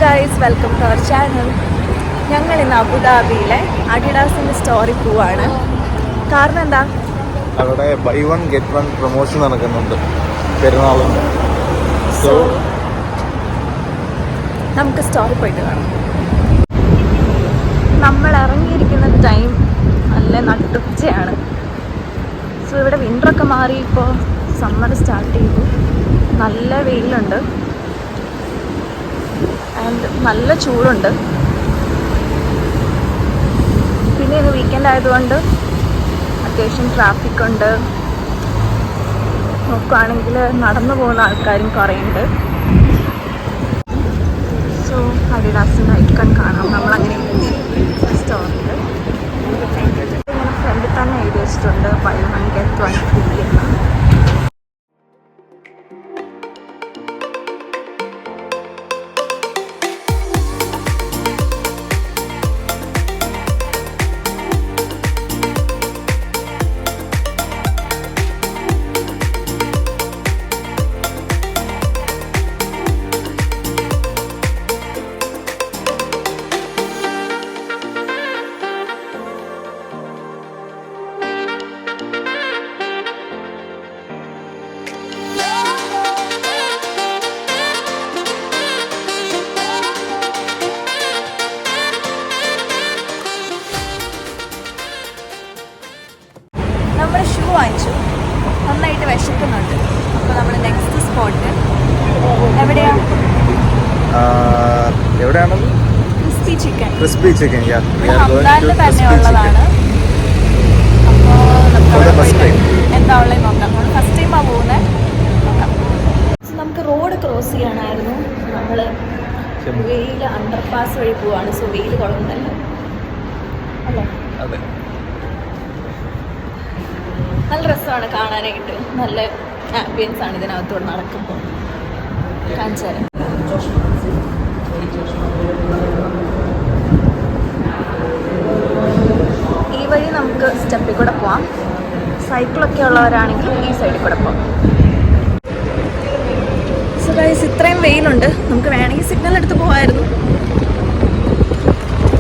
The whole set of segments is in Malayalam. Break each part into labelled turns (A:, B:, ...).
A: Guys, welcome to our channel. ഞങ്ങൾ ഇന്ന് അബുദാബിയിലെ അഡിഡാസിൻ്റെ സ്റ്റോറിൽ പോവാണ്. കാരണം എന്താ?
B: അവിടെ buy one get one promotion നടക്കുന്നുണ്ട് പെരുന്നാളിൻ്റെ. സോ
A: നമുക്ക് സ്റ്റോറിൽ പോയിട്ട് കാണാം. നമ്മൾ ഇറങ്ങിയിരിക്കുന്ന ടൈം നല്ല നട്ടുച്ചയാണ്. സോ ഇവിടെ വിൻ്ററൊക്കെ മാറി ഇപ്പോൾ സമ്മർ സ്റ്റാർട്ട് ചെയ്തു. നല്ല വെയിലുണ്ട് ആൻഡ് നല്ല ചൂടുണ്ട്. പിന്നെ ഇത് വീക്കെൻഡ് ആയതുകൊണ്ട് അത്യാവശ്യം ട്രാഫിക് ഉണ്ട്. നോക്കുകയാണെങ്കിൽ നടന്നു പോകുന്ന ആൾക്കാരും കുറേ ഉണ്ട്. സോ അഡിഡാസിൻ്റെ ഐക്കൺ കാണാം. നമ്മളങ്ങനെ സ്റ്റോറിൽ ഇങ്ങനെ ഫ്രണ്ടിൽ തന്നെ എഴുതി വെച്ചിട്ടുണ്ട് buy one get one free എന്നാണ്. നമ്മൾ ഷൂ വാങ്ങിച്ചു. നന്നായിട്ട് വിശക്കുന്നുണ്ട്. അപ്പോൾ നമ്മൾ നെക്സ്റ്റ് സ്പോട്ട് എവിടെയാണ്? ക്രിസ്പി ചിക്കൻ ഹംദാനിൽ തന്നെ ഉള്ളതാണ്. അപ്പോൾ എന്താ ഉള്ളത് നോക്കാം. നമ്മൾ ഫസ്റ്റ് ടൈമാണ് പോകുന്നത്. നോക്കാം. നമുക്ക് റോഡ് ക്രോസ് ചെയ്യാനായിരുന്നു. നമ്മൾ വെയിൽ അണ്ടർപാസ് വഴി പോവാണ്. സോ വെയിൽ കുഴപ്പമില്ല അല്ലേ?
B: അതെ,
A: നല്ല രസമാണ് കാണാനായിട്ട്. നല്ല ആംബിയൻസ് ആണ് ഇതിനകത്തോട് നടക്കുമ്പോൾ. കാണിച്ചു തരാം. ഈ വഴി നമുക്ക് സ്റ്റെപ്പിൽ കൂടെ പോവാം. സൈക്കിളൊക്കെ ഉള്ളവരാണെങ്കിൽ ഈ സൈഡിൽ കൂടെ പോവാം. സോ ഗൈസ്, ഇത്രയും വെയിലുണ്ട്. നമുക്ക് വേണമെങ്കിൽ സിഗ്നൽ എടുത്ത് പോകാമായിരുന്നു.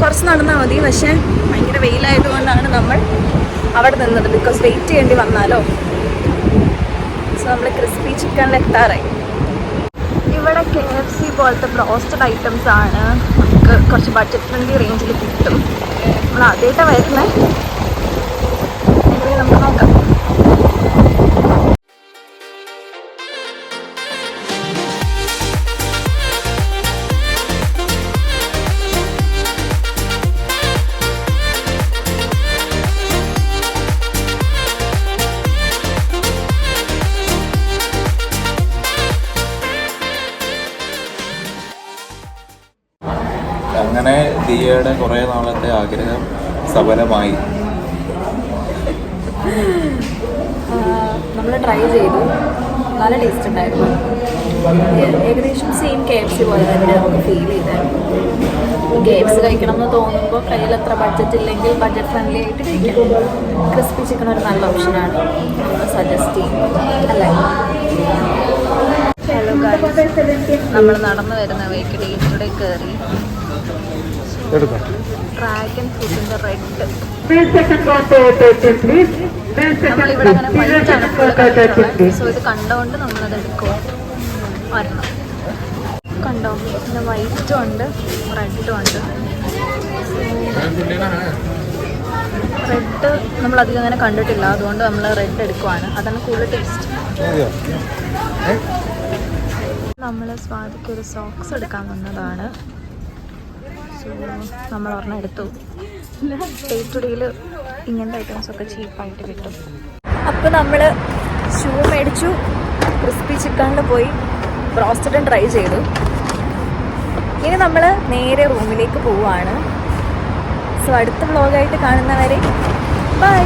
A: കുറച്ച് നടന്നാൽ മതി. പക്ഷേ ഭയങ്കര വെയിലായതുകൊണ്ടാണ് നമ്മൾ അവിടെ നിന്നത്. ബിക്കോസ് വെയിറ്റ് ചെയ്യേണ്ടി വന്നാലോ. സോ നമ്മൾ ക്രിസ്പി ചിക്കനിൽ എത്താറായി. ഇവിടെ KFC പോലത്തെ ബ്രോസ്റ്റഡ് ഐറ്റംസ് ആണ്. നമുക്ക് കുറച്ച് ബഡ്ജറ്റ് ഫ്രണ്ട്ലി റേഞ്ചിൽ കിട്ടും. നമ്മൾ ആദ്യമായിട്ടാണ് വരുന്നത്. എങ്കിലും നമുക്ക് നോക്കാം.
B: അങ്ങനെ ദിയയുടെ കുറേ നാളത്തെ ആഗ്രഹം സഫലമായി.
A: നമ്മൾ ട്രൈ ചെയ്തു. നല്ല ടേസ്റ്റ് ഉണ്ടായിരുന്നു. ഏകദേശം സെയിം KFC പോലെ തന്നെ നമുക്ക് ഫീൽ ചെയ്തായിരുന്നു. KFC കഴിക്കണം എന്ന് തോന്നുമ്പോൾ കയ്യിൽ അത്ര ബഡ്ജറ്റ് ഇല്ലെങ്കിൽ ബഡ്ജറ്റ് ഫ്രണ്ട്ലി ആയിട്ട് കഴിക്കാം. ക്രിസ്പി ചിക്കൻ ഒരു നല്ല ഓപ്ഷനാണ്. സജസ്റ്റ് ചെയ്യും അല്ലേ? ഹലോ ഗൈസ്, നമ്മൾ നടന്നു വരുന്ന വഴിക്ക് ഡേറ്റോടെ കയറി ഡ്രാഗൺ ഫ്രൂട്ടിൻ്റെ റെഡ്. നമ്മളിവിടെ അങ്ങനെ വൈറ്റാണ്. സോ ഇത് കണ്ടുകൊണ്ട് നമ്മളത് എടുക്കുക വരണം. കണ്ടോ, പിന്നെ വൈറ്റും ഉണ്ട് റെഡും ഉണ്ട്. റെഡ് നമ്മളധികം അങ്ങനെ കണ്ടിട്ടില്ല. അതുകൊണ്ട് നമ്മൾ റെഡ് എടുക്കുവാണ്. അതാണ് കൂടുതൽ ടേസ്റ്റ്. നമ്മൾ സ്വാദിക്ക് ഒരു സോക്സ് എടുക്കാൻ വന്നതാണ്. സോ നമ്മൾ ഒരെണ്ണം എടുത്തു. ടേസ്റ്റുഡിയിൽ ഇങ്ങനത്തെ ഐറ്റംസൊക്കെ ചീപ്പായിട്ട് കിട്ടും. അപ്പോൾ നമ്മൾ ഷൂ മേടിച്ചു. ക്രിസ്പി ചിക്കനിൽ പോയി ബ്രോസ്റ്റഡും ട്രൈ ചെയ്തു. ഇനി നമ്മൾ നേരെ റൂമിലേക്ക് പോവുകയാണ്. സോ അടുത്ത വ്ളോഗായിട്ട് കാണുന്നവരെ ബൈ.